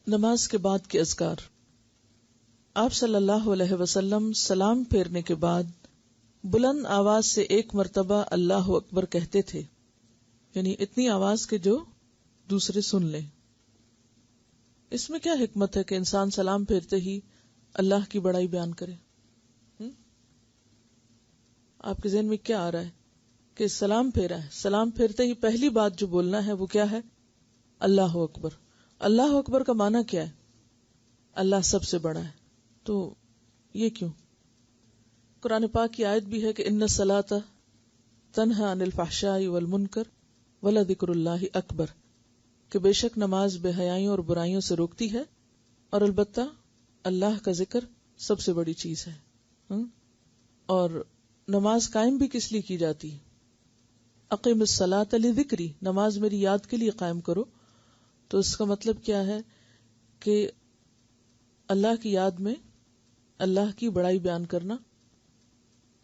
نماز کے بعد کے اذکار۔ آپ صلی اللہ علیہ وسلم سلام پھیرنے کے بعد بلند آواز سے ایک مرتبہ اللہ اکبر کہتے تھے، یعنی اتنی آواز کہ جو دوسرے سن لیں۔ اس میں کیا حکمت ہے کہ انسان سلام پھیرتے ہی اللہ کی بڑائی بیان کرے؟ آپ کے ذہن میں کیا آ رہا ہے کہ سلام پھیرا ہے، سلام پھیرتے ہی پہلی بات جو بولنا ہے وہ کیا ہے؟ اللہ اکبر۔ اللہ اکبر کا معنی کیا ہے؟ اللہ سب سے بڑا ہے۔ تو یہ کیوں؟ قرآن پاک کی آیت بھی ہے کہ ان الصلاۃ تنہی عن الفحشاء والمنکر ولذکر اللہ اکبر، کہ بے شک نماز بے حیائیوں اور برائیوں سے روکتی ہے، اور البتہ اللہ کا ذکر سب سے بڑی چیز ہے۔ اور نماز قائم بھی کس لیے کی جاتی ہے؟ اقیم الصلاۃ لذکری، نماز میری یاد کے لیے قائم کرو۔ تو اس کا مطلب کیا ہے کہ اللہ کی یاد میں اللہ کی بڑائی بیان کرنا۔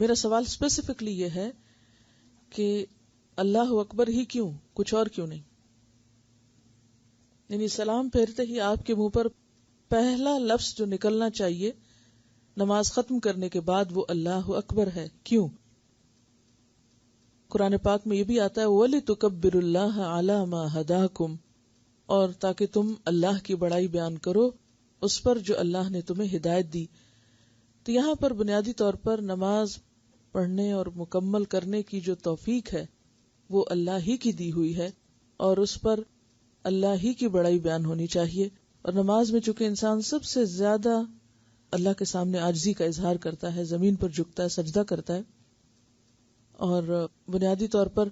میرا سوال اسپیسیفکلی یہ ہے کہ اللہ اکبر ہی کیوں، کچھ اور کیوں نہیں؟ یعنی سلام پھیرتے ہی آپ کے منہ پر پہلا لفظ جو نکلنا چاہیے نماز ختم کرنے کے بعد وہ اللہ اکبر ہے، کیوں؟ قرآن پاک میں یہ بھی آتا ہے وَلِتُكَبِّرُ اللَّهَ عَلَى مَا هَدَاكُمْ، اور تاکہ تم اللہ کی بڑائی بیان کرو اس پر جو اللہ نے تمہیں ہدایت دی۔ تو یہاں پر بنیادی طور پر نماز پڑھنے اور مکمل کرنے کی جو توفیق ہے وہ اللہ ہی کی دی ہوئی ہے، اور اس پر اللہ ہی کی بڑائی بیان ہونی چاہیے۔ اور نماز میں چونکہ انسان سب سے زیادہ اللہ کے سامنے عاجزی کا اظہار کرتا ہے، زمین پر جھکتا ہے، سجدہ کرتا ہے، اور بنیادی طور پر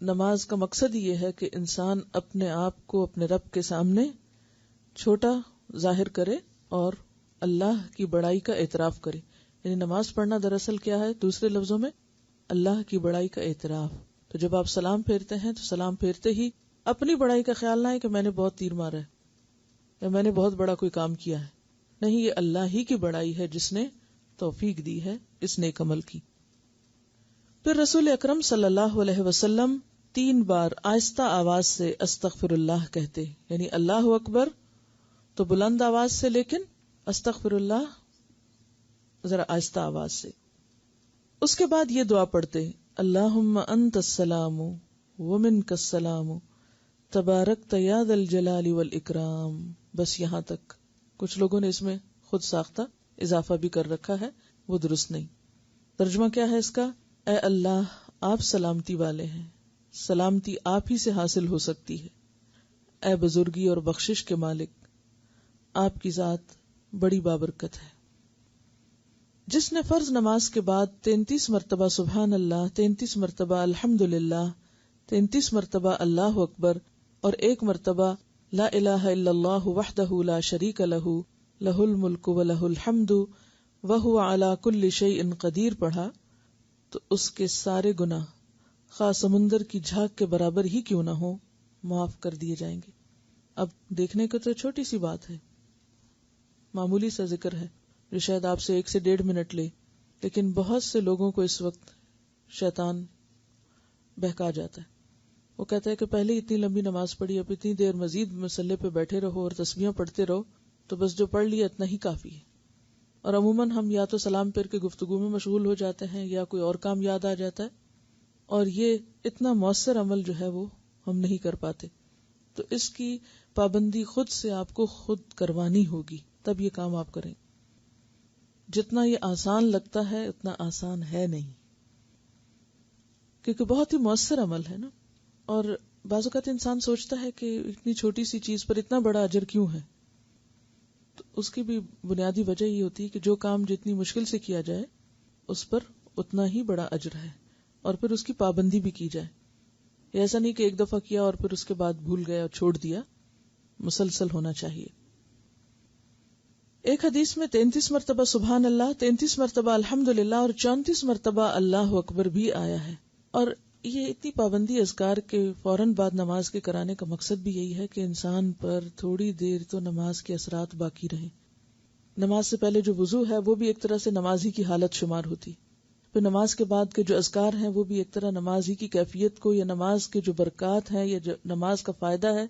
نماز کا مقصد یہ ہے کہ انسان اپنے آپ کو اپنے رب کے سامنے چھوٹا ظاہر کرے اور اللہ کی بڑائی کا اعتراف کرے۔ یعنی نماز پڑھنا دراصل کیا ہے؟ دوسرے لفظوں میں اللہ کی بڑائی کا اعتراف۔ تو جب آپ سلام پھیرتے ہیں تو سلام پھیرتے ہی اپنی بڑائی کا خیال نہ ہے کہ میں نے بہت تیر مارا ہے یا میں نے بہت بڑا کوئی کام کیا ہے، نہیں، یہ اللہ ہی کی بڑائی ہے جس نے توفیق دی ہے اس نیک عمل کی۔ پھر رسول اکرم صلی اللہ علیہ وسلم 3 بار آہستہ آواز سے استغفر اللہ کہتے، یعنی اللہ اکبر تو بلند آواز سے، لیکن استغفر اللہ ذرا آہستہ آواز سے۔ اس کے بعد یہ دعا پڑھتے اللہم انت السلام ومنک السلام تبارکت یا ذا الجلال والاکرام، بس یہاں تک۔ کچھ لوگوں نے اس میں خود ساختہ اضافہ بھی کر رکھا ہے، وہ درست نہیں۔ ترجمہ کیا ہے اس کا؟ اے اللہ، آپ سلامتی والے ہیں، سلامتی آپ ہی سے حاصل ہو سکتی ہے۔ اے بزرگی اور بخشش کے مالک، آپ کی ذات بڑی بابرکت ہے۔ جس نے فرض نماز کے بعد 33 مرتبہ سبحان اللہ، 33 مرتبہ الحمدللہ، 33 مرتبہ اللہ اکبر اور 1 مرتبہ لا الہ الا اللہ وحدہ لا شریک لہ لہ الملک ولہ الحمد وہو علی کل شیء قدیر پڑھا تو اس کے سارے گناہ خواہ سمندر کی جھاگ کے برابر ہی کیوں نہ ہو معاف کر دیے جائیں گے۔ اب دیکھنے کو تو چھوٹی سی بات ہے، معمولی سا ذکر ہے جو شاید آپ سے 1 سے 1.5 منٹ لے، لیکن بہت سے لوگوں کو اس وقت شیطان بہکا جاتا ہے۔ وہ کہتا ہے کہ پہلے اتنی لمبی نماز پڑھی، اب اتنی دیر مزید مصلے پہ بیٹھے رہو اور تسبیحاں پڑھتے رہو، تو بس جو پڑھ لیا اتنا ہی کافی ہے۔ اور عموماً ہم یا تو سلام پھیر کے گفتگو میں مشغول ہو جاتے ہیں یا کوئی اور کام یاد آ جاتا ہے، اور یہ اتنا مؤثر عمل جو ہے وہ ہم نہیں کر پاتے۔ تو اس کی پابندی خود سے آپ کو خود کروانی ہوگی، تب یہ کام آپ کریں۔ جتنا یہ آسان لگتا ہے اتنا آسان ہے نہیں، کیونکہ بہت ہی مؤثر عمل ہے نا۔ اور بعض اوقات انسان سوچتا ہے کہ اتنی چھوٹی سی چیز پر اتنا بڑا اجر کیوں ہے؟ تو اس کی بھی بنیادی وجہ یہ ہوتی ہے کہ جو کام جتنی مشکل سے کیا جائے اس پر اتنا ہی بڑا اجر ہے، اور پھر اس کی پابندی بھی کی جائے۔ ایسا نہیں کہ ایک دفعہ کیا اور پھر اس کے بعد بھول گیا اور چھوڑ دیا، مسلسل ہونا چاہیے۔ ایک حدیث میں 33 مرتبہ سبحان اللہ، 33 مرتبہ الحمدللہ اور 34 مرتبہ اللہ اکبر بھی آیا ہے۔ اور یہ اتنی پابندی اذکار کے فوراً بعد نماز کے کرانے کا مقصد بھی یہی ہے کہ انسان پر تھوڑی دیر تو نماز کے اثرات باقی رہیں۔ نماز سے پہلے جو وضو ہے وہ بھی ایک طرح سے نماز ہی کی حالت شمار ہوتی، پھر نماز کے بعد کے جو اذکار ہیں وہ بھی ایک طرح نماز ہی کی کیفیت کو یا نماز کے جو برکات ہیں یا جو نماز کا فائدہ ہے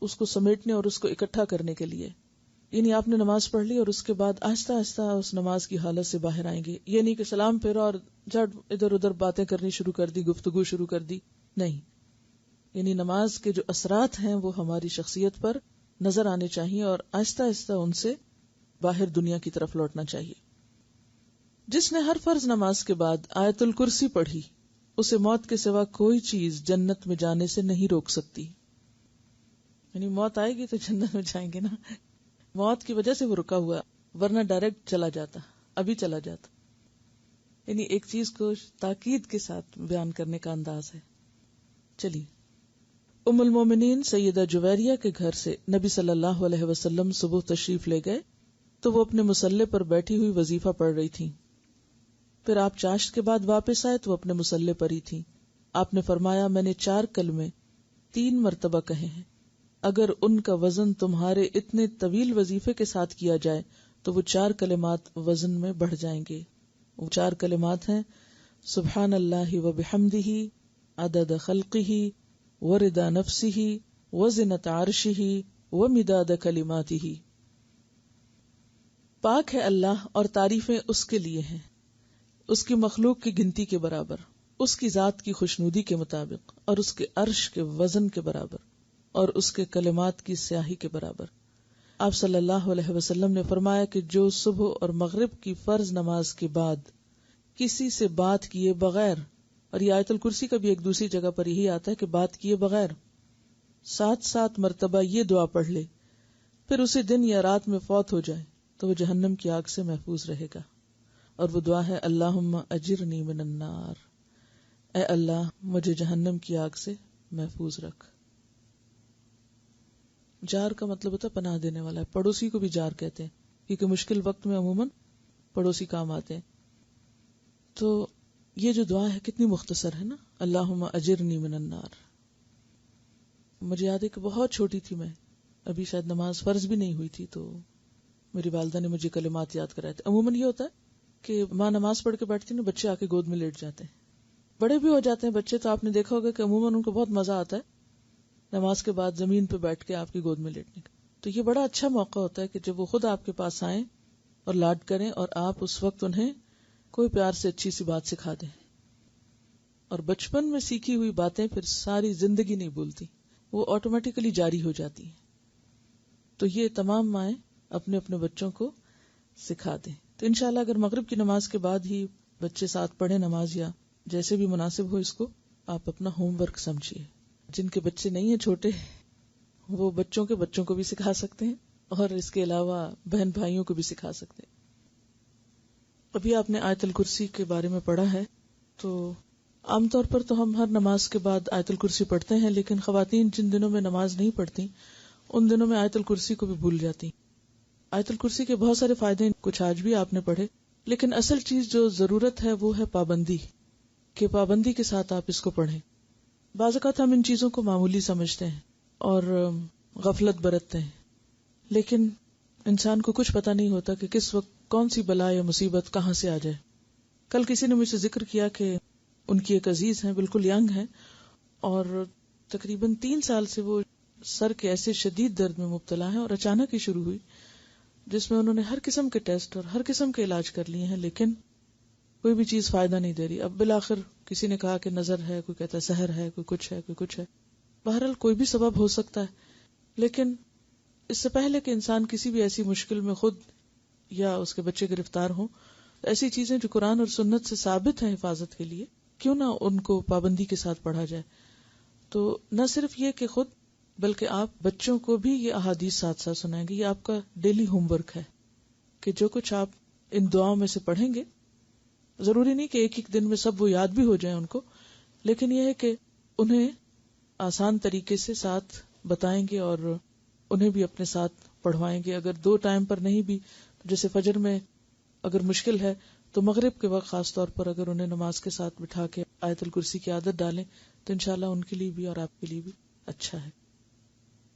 اس کو سمیٹنے اور اس کو اکٹھا کرنے کے لیے. یعنی آپ نے نماز پڑھ لی اور اس کے بعد آہستہ آہستہ اس نماز کی حالت سے باہر آئیں گے. یہ نہیں کہ سلام پھیرا اور جھٹ ادھر ادھر باتیں کرنی شروع کر دی, گفتگو شروع کر دی, نہیں. یعنی نماز کے جو اثرات ہیں وہ ہماری شخصیت پر نظر آنے چاہیے اور آہستہ آہستہ ان سے باہر دنیا کی طرف لوٹنا چاہیے. جس نے ہر فرض نماز کے بعد آیت الکرسی پڑھی اسے موت کے سوا کوئی چیز جنت میں جانے سے نہیں روک سکتی. یعنی موت آئے گی تو جنت میں جائیں گے نا, موت کی وجہ سے وہ رکا ہوا, ورنہ ڈائریکٹ چلا جاتا, ابھی چلا جاتا. یعنی ایک چیز کو تاکید کے ساتھ بیان کرنے کا انداز ہے. چلیے, ام المومنین سیدہ جویریہ کے گھر سے نبی صلی اللہ علیہ وسلم صبح تشریف لے گئے تو وہ اپنے مصلے پر بیٹھی ہوئی وظیفہ پڑھ رہی تھیں. پھر آپ چاشت کے بعد واپس آئے تو وہ اپنے مصلے پر ہی تھیں. آپ نے فرمایا, میں نے 4 کلمے 3 مرتبہ کہے ہیں, اگر ان کا وزن تمہارے اتنے طویل وظیفے کے ساتھ کیا جائے تو وہ 4 کلمات وزن میں بڑھ جائیں گے. وہ 4 کلمات ہیں, سبحان اللہ و بحمدہ عدد خلقہ ورضا نفسہ وزنۃ عرشہ ومداد کلماتہ. پاک ہے اللہ اور تعریفیں اس کے لیے ہیں, اس کی مخلوق کی گنتی کے برابر, اس کی ذات کی خوشنودی کے مطابق, اور اس کے عرش کے وزن کے برابر, اور اس کے کلمات کی سیاہی کے برابر. آپ صلی اللہ علیہ وسلم نے فرمایا کہ جو صبح اور مغرب کی فرض نماز کے بعد کسی سے بات کیے بغیر, اور یہ آیت الکرسی کا بھی ایک دوسری جگہ پر یہی آتا ہے کہ بات کیے بغیر 7 مرتبہ یہ دعا پڑھ لے, پھر اسی دن یا رات میں فوت ہو جائے تو وہ جہنم کی آگ سے محفوظ رہے گا. اور وہ دعا ہے, اللہم اجرنی من النار, اے اللہ مجھے جہنم کی آگ سے محفوظ رکھ. جار کا مطلب ہوتا ہے پناہ دینے والا. پڑوسی کو بھی جار کہتے ہیں کیونکہ مشکل وقت میں عموماً پڑوسی کام آتے ہیں. تو یہ جو دعا ہے کتنی مختصر ہے نا, اللہم اجرنی من النار. مجھے یاد ہے کہ بہت چھوٹی تھی میں, ابھی شاید نماز فرض بھی نہیں ہوئی تھی, تو میری والدہ نے مجھے کلمات یاد کرائے تھے. عموماً یہ ہوتا ہے کہ ماں نماز پڑھ کے بیٹھتی نا, بچے آ کے گود میں لیٹ جاتے ہیں. بڑے بھی ہو جاتے ہیں بچے, تو آپ نے دیکھا ہوگا کہ عموماً ان کو بہت مزہ آتا ہے نماز کے بعد زمین پہ بیٹھ کے آپ کی گود میں لیٹنے کا. تو یہ بڑا اچھا موقع ہوتا ہے کہ جب وہ خود آپ کے پاس آئیں اور لاڈ کریں, اور آپ اس وقت انہیں کوئی پیار سے اچھی سی بات سکھا دیں. اور بچپن میں سیکھی ہوئی باتیں پھر ساری زندگی نہیں بھولتی, وہ آٹومیٹیکلی جاری ہو جاتی ہیں. تو یہ تمام مائیں اپنے اپنے بچوں کو سکھا دیں. تو انشاءاللہ اگر مغرب کی نماز کے بعد ہی بچے ساتھ پڑھیں نماز, یا جیسے بھی مناسب ہو, اس کو آپ اپنا ہوم ورک سمجھیے. جن کے بچے نہیں ہیں چھوٹے, وہ بچوں کے بچوں کو بھی سکھا سکتے ہیں, اور اس کے علاوہ بہن بھائیوں کو بھی سکھا سکتے ہیں. ابھی آپ نے آیت الکرسی کے بارے میں پڑھا ہے, تو عام طور پر تو ہم ہر نماز کے بعد آیت الکرسی پڑھتے ہیں, لیکن خواتین جن دنوں میں نماز نہیں پڑھتی ان دنوں میں آیت الکرسی کو بھی بھول جاتی. آیت الکرسی کے بہت سارے فائدے, کچھ آج بھی آپ نے پڑھے, لیکن اصل چیز جو ضرورت ہے وہ ہے پابندی, کہ پابندی کے ساتھ آپ اس کو پڑھیں. بعض اوقات ہم ان چیزوں کو معمولی سمجھتے ہیں اور غفلت برتتے ہیں, لیکن انسان کو کچھ پتہ نہیں ہوتا کہ کس وقت کون سی بلا یا مصیبت کہاں سے آ جائے. کل کسی نے مجھ سے ذکر کیا کہ ان کی ایک عزیز ہیں, بالکل ینگ ہیں, اور تقریباً 3 سال سے وہ سر کے ایسے شدید درد میں مبتلا ہیں, اور اچانک ہی شروع ہوئی, جس میں انہوں نے ہر قسم کے ٹیسٹ اور ہر قسم کے علاج کر لیے ہیں, لیکن کوئی بھی چیز فائدہ نہیں دے رہی. اب بالآخر کسی نے کہا کہ نظر ہے, کوئی کہتا ہے سحر ہے, کوئی کچھ ہے, کوئی کچھ ہے. بہرحال کوئی بھی سبب ہو سکتا ہے, لیکن اس سے پہلے کہ انسان کسی بھی ایسی مشکل میں خود یا اس کے بچے گرفتار ہوں, ایسی چیزیں جو قرآن اور سنت سے ثابت ہیں حفاظت کے لیے, کیوں نہ ان کو پابندی کے ساتھ پڑھا جائے. تو نہ صرف یہ کہ خود, بلکہ آپ بچوں کو بھی یہ احادیث ساتھ ساتھ سنائیں گے. یہ آپ کا ڈیلی ہوم ورک ہے کہ جو کچھ آپ ان دعاؤں میں سے پڑھیں گے, ضروری نہیں کہ ایک ایک دن میں سب وہ یاد بھی ہو جائیں ان کو, لیکن یہ ہے کہ انہیں آسان طریقے سے ساتھ بتائیں گے اور انہیں بھی اپنے ساتھ پڑھوائیں گے. اگر 2 ٹائم پر نہیں بھی, جیسے فجر میں اگر مشکل ہے تو مغرب کے وقت خاص طور پر اگر انہیں نماز کے ساتھ بٹھا کے آیت الکرسی کی عادت ڈالیں تو انشاءاللہ ان کے لیے بھی اور آپ کے لیے بھی اچھا ہے.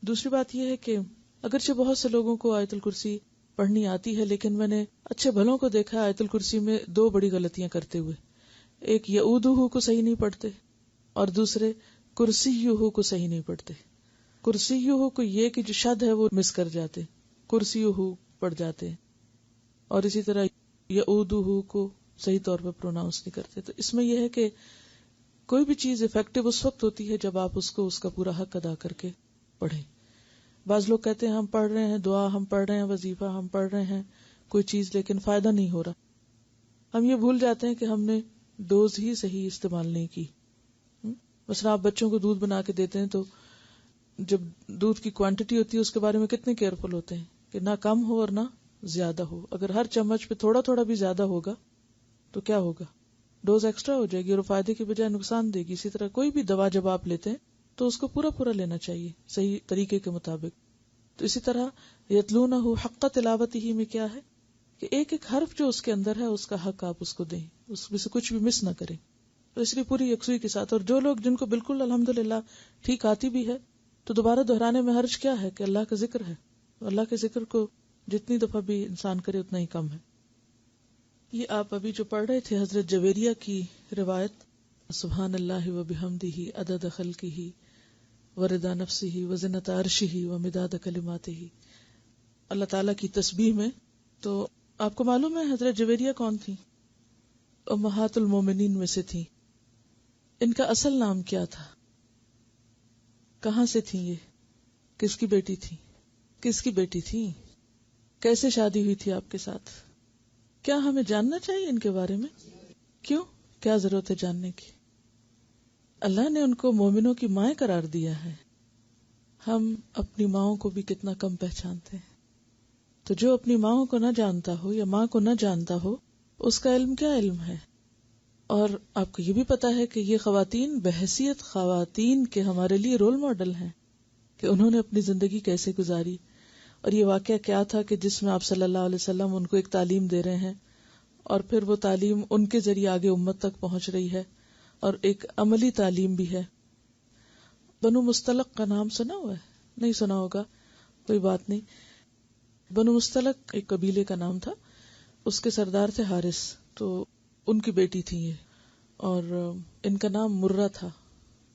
دوسری بات یہ ہے کہ اگرچہ بہت سے لوگوں کو آیت الکرسی پڑھنی آتی ہے, لیکن میں نے اچھے بھلوں کو دیکھا آیت الکرسی میں 2 بڑی غلطیاں کرتے ہوئے. ایک یعودہ کو صحیح نہیں پڑھتے, اور دوسرے کرسیہ کو صحیح نہیں پڑھتے. کرسی ہو کو یہ کہ جو شد ہے وہ مس کر جاتے، کرسی ہو پڑ جاتے ہیں، اور اسی طرح یعودہ کو صحیح طور پہ پروناؤنس نہیں کرتے. تو اس میں یہ ہے کہ کوئی بھی چیز افیکٹو اس وقت ہوتی ہے جب آپ اس کو اس کا پورا حق ادا کر کے پڑھیں. بعض لوگ کہتے ہیں ہم پڑھ رہے ہیں دعا، ہم پڑھ رہے ہیں وظیفہ، ہم پڑھ رہے ہیں کوئی چیز، لیکن فائدہ نہیں ہو رہا. ہم یہ بھول جاتے ہیں کہ ہم نے ڈوز ہی صحیح استعمال نہیں کی. مثلا آپ بچوں کو دودھ بنا کے دیتے ہیں تو جب دودھ کی کوانٹٹی ہوتی ہے اس کے بارے میں کتنے کیئرفل ہوتے ہیں کہ نہ کم ہو اور نہ زیادہ ہو. اگر ہر چمچ پہ تھوڑا تھوڑا بھی زیادہ ہوگا تو کیا ہوگا، ڈوز ایکسٹرا ہو جائے گی اور فائدے کی بجائے نقصان دے گی. اسی طرح کوئی بھی دوا جب آپ لیتے ہیں تو اس کو پورا پورا لینا چاہیے صحیح طریقے کے مطابق. تو اسی طرح یتلونہ حق تلاوتہ میں کیا ہے کہ ایک ایک حرف جو اس کے اندر ہے اس کا حق آپ اس کو دیں، اس میں سے کچھ بھی مس نہ کریں. تو اس لیے پوری یکسوئی کے ساتھ. اور جو لوگ جن کو بالکل الحمدللہ ٹھیک آتی بھی ہے تو دوبارہ دہرانے میں حرج کیا ہے کہ اللہ کا ذکر ہے. اللہ کے ذکر کو جتنی دفعہ بھی انسان کرے اتنا ہی کم ہے. یہ آپ ابھی جو پڑھ رہے تھے حضرت جویریہ کی روایت، سبحان اللہ و بحمدہ عدد خلقہ ورضا نفسہ وزنۃ عرشہ ومداد کلماتہ، اللہ تعالیٰ کی تسبیح میں. تو آپ کو معلوم ہے حضرت جویریہ کون تھی؟ امہات المومنین میں سے تھی. ان کا اصل نام کیا تھا؟ کہاں سے تھی یہ؟ کس کی بیٹی تھی؟ کس کی بیٹی تھی؟ کیسے شادی ہوئی تھی آپ کے ساتھ؟ کیا ہمیں جاننا چاہیے ان کے بارے میں؟ کیوں؟ کیا ضرورت ہے جاننے کی؟ اللہ نے ان کو مومنوں کی مائیں قرار دیا ہے. ہم اپنی ماؤں کو بھی کتنا کم پہچانتے ہیں. تو جو اپنی ماؤں کو نہ جانتا ہو یا ماں کو نہ جانتا ہو اس کا علم کیا علم ہے. اور آپ کو یہ بھی پتا ہے کہ یہ خواتین بحیثیت خواتین کے ہمارے لیے رول ماڈل ہیں کہ انہوں نے اپنی زندگی کیسے گزاری. اور یہ واقعہ کیا تھا کہ جس میں آپ صلی اللہ علیہ وسلم ان کو ایک تعلیم دے رہے ہیں اور پھر وہ تعلیم ان کے ذریعے آگے امت تک پہنچ رہی ہے اور ایک عملی تعلیم بھی ہے. بنو مستلق کا نام سنا ہوا ہے؟ نہیں سنا ہوگا، کوئی بات نہیں. بنو مستلق ایک قبیلے کا نام تھا، اس کے سردار تھے حارث. تو ان کی بیٹی تھی یہ، اور ان کا نام مرہ تھا.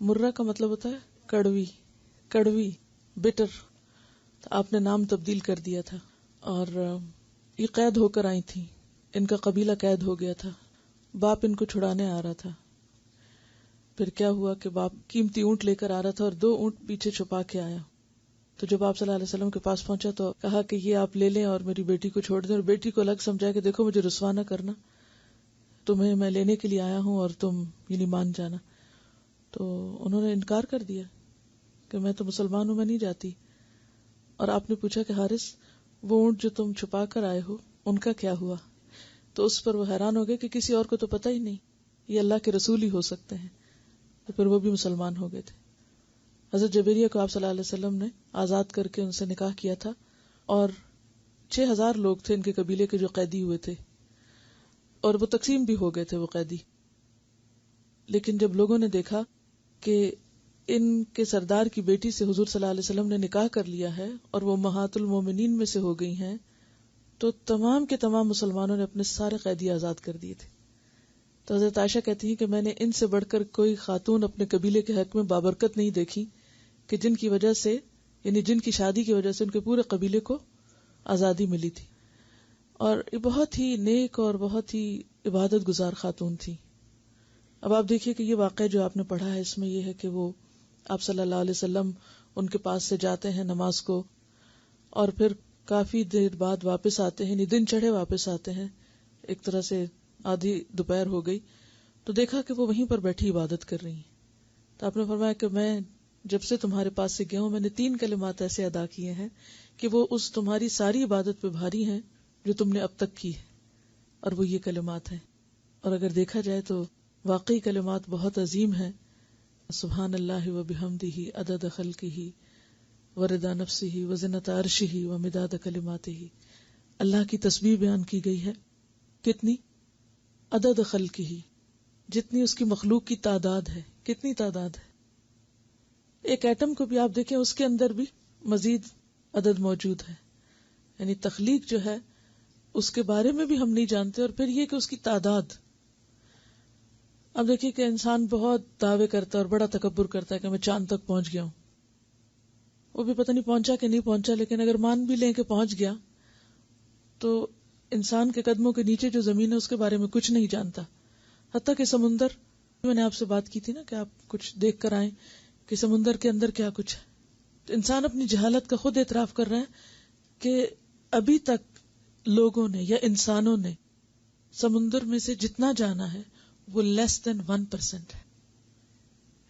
مرہ کا مطلب ہوتا ہے کڑوی، کڑوی، بٹر. تو آپ نے نام تبدیل کر دیا تھا. اور یہ قید ہو کر آئی تھی، ان کا قبیلہ قید ہو گیا تھا. باپ ان کو چھڑانے آ رہا تھا. پھر کیا ہوا کہ باپ قیمتی اونٹ لے کر آ رہا تھا اور 2 اونٹ پیچھے چھپا کے آیا. تو جب آپ صلی اللہ علیہ وسلم کے پاس پہنچا تو کہا کہ یہ آپ لے لیں اور میری بیٹی کو چھوڑ دیں. اور بیٹی کو الگ سمجھا کہ دیکھو مجھے رسوا نہ کرنا، تمہیں میں لینے کے لیے آیا ہوں اور تم یہ مان جانا. تو انہوں نے انکار کر دیا کہ میں تو مسلمان ہوں، میں نہیں جاتی. اور آپ نے پوچھا کہ حارث وہ اونٹ جو تم چھپا کر آئے ہو ان کا کیا ہوا؟ تو اس پر وہ حیران ہو گئے کہ کسی اور کو تو پتہ ہی نہیں، یہ اللہ کے رسول ہی ہو سکتے ہیں. تو پھر وہ بھی مسلمان ہو گئے تھے. حضرت جبیریہ کو آپ صلی اللہ علیہ وسلم نے آزاد کر کے ان سے نکاح کیا تھا. اور 6000 لوگ تھے ان کے قبیلے کے جو قیدی ہوئے تھے، اور وہ تقسیم بھی ہو گئے تھے وہ قیدی. لیکن جب لوگوں نے دیکھا کہ ان کے سردار کی بیٹی سے حضور صلی اللہ علیہ وسلم نے نکاح کر لیا ہے اور وہ امہات المومنین میں سے ہو گئی ہیں، تو تمام کے تمام مسلمانوں نے اپنے سارے قیدی آزاد کر دیے تھے. تو حضرت عائشہ کہتی ہیں کہ میں نے ان سے بڑھ کر کوئی خاتون اپنے قبیلے کے حق میں بابرکت نہیں دیکھی کہ جن کی وجہ سے، یعنی جن کی شادی کی وجہ سے ان کے پورے قبیلے کو آزادی ملی تھی. اور یہ بہت ہی نیک اور بہت ہی عبادت گزار خاتون تھی. اب آپ دیکھیے کہ یہ واقعہ جو آپ نے پڑھا ہے اس میں یہ ہے کہ وہ آپ صلی اللہ علیہ وسلم ان کے پاس سے جاتے ہیں نماز کو، اور پھر کافی دیر بعد واپس آتے ہیں، دن چڑھے واپس آتے ہیں. ایک طرح سے آدھی دوپہر ہو گئی تو دیکھا کہ وہ وہیں پر بیٹھی عبادت کر رہی ہیں. تو آپ نے فرمایا کہ میں جب سے تمہارے پاس سے گیا ہوں میں نے 3 کلمات ایسے ادا کیے ہیں کہ وہ اس تمہاری ساری عبادت پہ بھاری ہیں جو تم نے اب تک کی ہے، اور وہ یہ کلمات ہیں. اور اگر دیکھا جائے تو واقعی کلمات بہت عظیم ہیں. سبحان اللہ و بحمدہ عدد خلقہ ورضا نفسہ وزنۃ عرشہ ومداد کلماتہ. اللہ کی تسبیح بیان کی گئی ہے کتنی؟ عدد خلقہ، جتنی اس کی مخلوق کی تعداد ہے. کتنی تعداد ہے؟ ایک ایٹم کو بھی آپ دیکھیں اس کے اندر بھی مزید عدد موجود ہے. یعنی تخلیق جو ہے اس کے بارے میں بھی ہم نہیں جانتے، اور پھر یہ کہ اس کی تعداد. اب دیکھیے کہ انسان بہت دعوے کرتا ہے اور بڑا تکبر کرتا ہے کہ میں چاند تک پہنچ گیا ہوں. وہ بھی پتہ نہیں پہنچا کہ نہیں پہنچا، لیکن اگر مان بھی لیں کہ پہنچ گیا تو انسان کے قدموں کے نیچے جو زمین ہے اس کے بارے میں کچھ نہیں جانتا. حتیٰ کہ سمندر، میں نے آپ سے بات کی تھی نا کہ آپ کچھ دیکھ کر آئیں کہ سمندر کے اندر کیا کچھ ہے. تو انسان اپنی جہالت کا خود اعتراف کر رہا ہے کہ ابھی تک لوگوں نے یا انسانوں نے سمندر میں سے جتنا جانا ہے وہ لیس دین 1% ہے.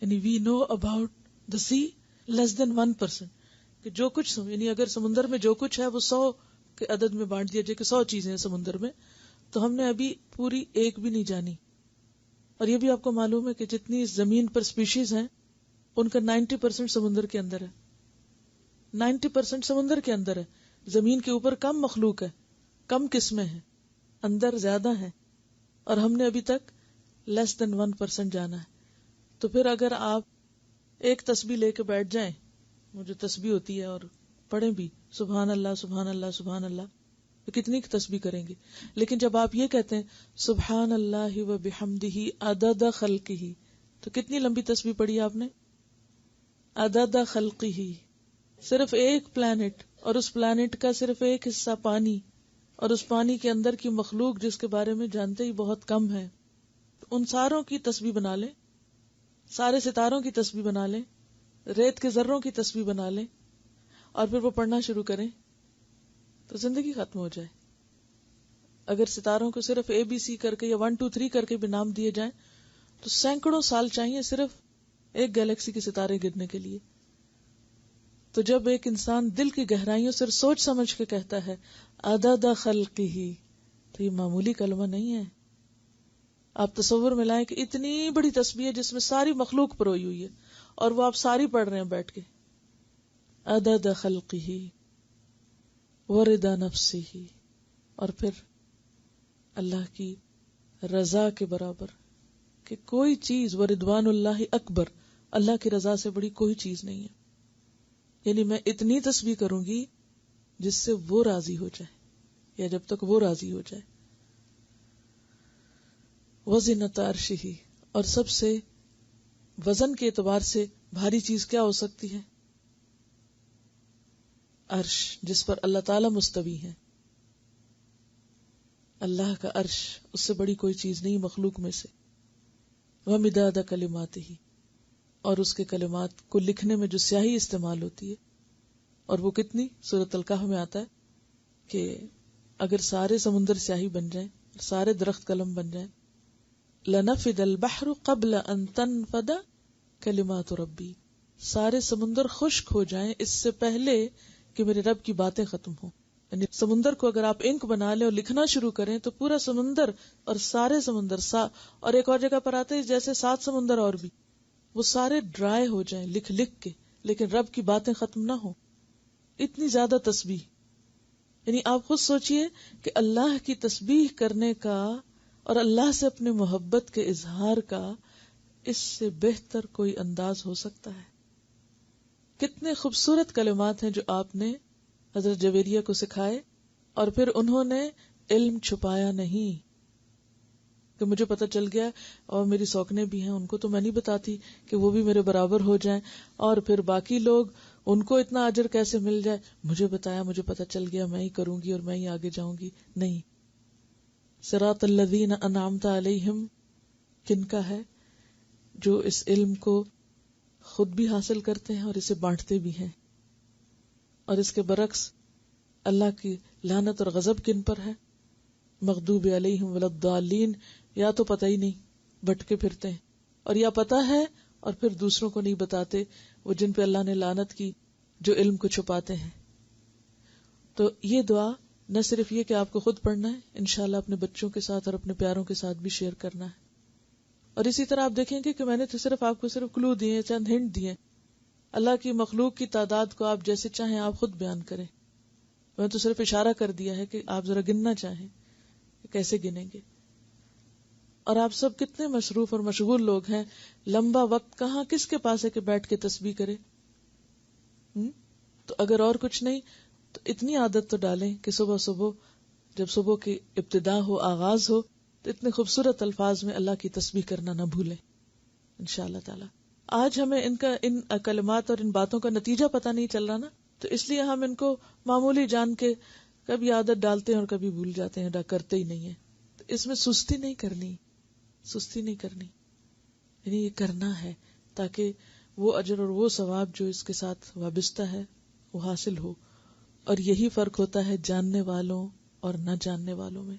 یعنی وی نو اباؤٹ دا سی لیس دین 1%. کہ جو کچھ یعنی اگر سمندر میں جو کچھ ہے وہ 100 کے عدد میں بانٹ دیا جائے کہ 100 چیزیں ہیں سمندر میں، تو ہم نے ابھی پوری ایک بھی نہیں جانی. اور یہ بھی آپ کو معلوم ہے کہ جتنی زمین پر سپیشیز ہیں ان کا 90% سمندر کے اندر ہے. 90% سمندر کے اندر ہے. زمین کے اوپر کم مخلوق ہے، کم قسمیں ہیں، اندر زیادہ ہیں، اور ہم نے ابھی تک لیس دین 1% جانا ہے. تو پھر اگر آپ ایک تسبیح لے کے بیٹھ جائیں، وہ جو تسبیح ہوتی ہے، اور پڑھیں بھی سبحان اللہ سبحان اللہ سبحان اللہ، تو کتنی تسبیح کریں گے. لیکن جب آپ یہ کہتے ہیں سبحان اللہ و بحمدہ عدد خلقہ، تو کتنی لمبی تسبیح پڑھی آپ نے؟ عدد خلقہ. صرف ایک پلانٹ، اور اس پلانٹ کا صرف ایک حصہ پانی، اور اس پانی کے اندر کی مخلوق جس کے بارے میں جانتے ہی بہت کم ہے، ان ساروں کی تسبیح بنا لیں، سارے ستاروں کی تسبیح بنا لیں، ریت کے ذروں کی تسبیح بنا لیں، اور پھر وہ پڑھنا شروع کریں تو زندگی ختم ہو جائے. اگر ستاروں کو صرف ABC کر کے یا 1 2 3 کر کے بھی نام دیے جائیں تو سینکڑوں سال چاہیے صرف ایک گیلیکسی کے ستارے گرنے کے لیے. تو جب ایک انسان دل کی گہرائیوں سے سوچ سمجھ کے کہتا ہے عدد خلقہ، تو یہ معمولی کلمہ نہیں ہے. آپ تصور میں لائیں کہ اتنی بڑی تسبیح ہے جس میں ساری مخلوق پروئی ہوئی ہے، اور وہ آپ ساری پڑھ رہے ہیں بیٹھ کے. عدد خلقہ ورضا نفسہ، اور پھر اللہ کی رضا کے برابر، کہ کوئی چیز ورضوان اللہ اکبر، اللہ کی رضا سے بڑی کوئی چیز نہیں ہے. یعنی میں اتنی تسبیح کروں گی جس سے وہ راضی ہو جائے، یا جب تک وہ راضی ہو جائے. وزنۃ عرشہ، اور سب سے وزن کے اعتبار سے بھاری چیز کیا ہو سکتی ہے؟ عرش، جس پر اللہ تعالی مستوی ہے. اللہ کا عرش، اس سے بڑی کوئی چیز نہیں مخلوق میں سے. ومداد کلماتہ، اور اس کے کلمات کو لکھنے میں جو سیاہی استعمال ہوتی ہے، اور وہ کتنی، سورۃ الکہف میں آتا ہے کہ اگر سارے سمندر سیاہی بن جائیں، سارے درخت قلم بن جائیں، لنفد البحر قبل ان تنفد کلمات ربی، سارے سمندر خشک ہو جائیں اس سے پہلے کہ میرے رب کی باتیں ختم ہوں. یعنی سمندر کو اگر آپ انک بنا لیں اور لکھنا شروع کریں تو پورا سمندر اور سارے سمندر اور ایک اور جگہ پر آتے ہیں جیسے 7 سمندر اور بھی، وہ سارے ڈرائی ہو جائیں لکھ لکھ کے، لیکن رب کی باتیں ختم نہ ہوں. اتنی زیادہ تسبیح. یعنی آپ خود سوچئے کہ اللہ کی تسبیح کرنے کا اور اللہ سے اپنے محبت کے اظہار کا اس سے بہتر کوئی انداز ہو سکتا ہے؟ کتنے خوبصورت کلمات ہیں جو آپ نے حضرت جویریہ کو سکھائے، اور پھر انہوں نے علم چھپایا نہیں کہ مجھے پتہ چل گیا اور میری سوکنے بھی ہیں، ان کو تو میں نہیں بتاتی کہ وہ بھی میرے برابر ہو جائیں، اور پھر باقی لوگ ان کو اتنا اجر کیسے مل جائے، مجھے بتایا، مجھے پتہ چل گیا، میں ہی کروں گی اور میں ہی آگے جاؤں گی. نہیں. صراط الذین انعمت علیہم کن کا ہے؟ جو اس علم کو خود بھی حاصل کرتے ہیں اور اسے بانٹتے بھی ہیں. اور اس کے برعکس اللہ کی لعنت اور غضب کن پر ہے؟ مغضوب علیہم ولا الضالین، یا تو پتہ ہی نہیں، بھٹکے پھرتے ہیں، اور یا پتہ ہے اور پھر دوسروں کو نہیں بتاتے، وہ جن پہ اللہ نے لعنت کی، جو علم کو چھپاتے ہیں. تو یہ دعا نہ صرف یہ کہ آپ کو خود پڑھنا ہے، انشاءاللہ اپنے بچوں کے ساتھ اور اپنے پیاروں کے ساتھ بھی شیئر کرنا ہے. اور اسی طرح آپ دیکھیں گے کہ میں نے تو صرف آپ کو صرف کلو دیے، چند ہنٹ دیے. اللہ کی مخلوق کی تعداد کو آپ جیسے چاہیں آپ خود بیان کریں. میں تو صرف اشارہ کر دیا ہے کہ آپ ذرا گننا چاہیں کہ کیسے گنیں گے. اور آپ سب کتنے مصروف اور مشغول لوگ ہیں، لمبا وقت کہاں کس کے پاس ہے کہ بیٹھ کے تسبیح کرے. تو اگر اور کچھ نہیں تو اتنی عادت تو ڈالیں کہ صبح صبح جب صبح کی ابتدا ہو، آغاز ہو، تو اتنے خوبصورت الفاظ میں اللہ کی تسبیح کرنا نہ بھولیں انشاءاللہ تعالی. آج ہمیں ان کلمات اور ان باتوں کا نتیجہ پتہ نہیں چل رہا نا، تو اس لیے ہم ان کو معمولی جان کے کبھی عادت ڈالتے ہیں اور کبھی بھول جاتے ہیں، کرتے ہی نہیں ہیں. تو اس میں سستی نہیں کرنی، یعنی یہ کرنا ہے تاکہ وہ اجر اور وہ ثواب جو اس کے ساتھ وابستہ ہے وہ حاصل ہو. اور یہی فرق ہوتا ہے جاننے والوں اور نہ جاننے والوں میں،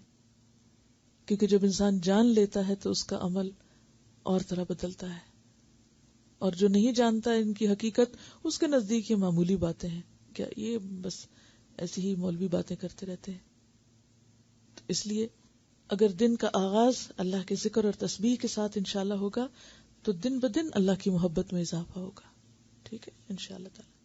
کیونکہ جب انسان جان لیتا ہے تو اس کا عمل اور طرح بدلتا ہے، اور جو نہیں جانتا ان کی حقیقت، اس کے نزدیک یہ معمولی باتیں ہیں، کیا یہ بس ایسی ہی مولوی باتیں کرتے رہتے ہیں. تو اس لیے اگر دن کا آغاز اللہ کے ذکر اور تسبیح کے ساتھ انشاءاللہ ہوگا تو دن بدن اللہ کی محبت میں اضافہ ہوگا. ٹھیک ہے انشاءاللہ تعالی.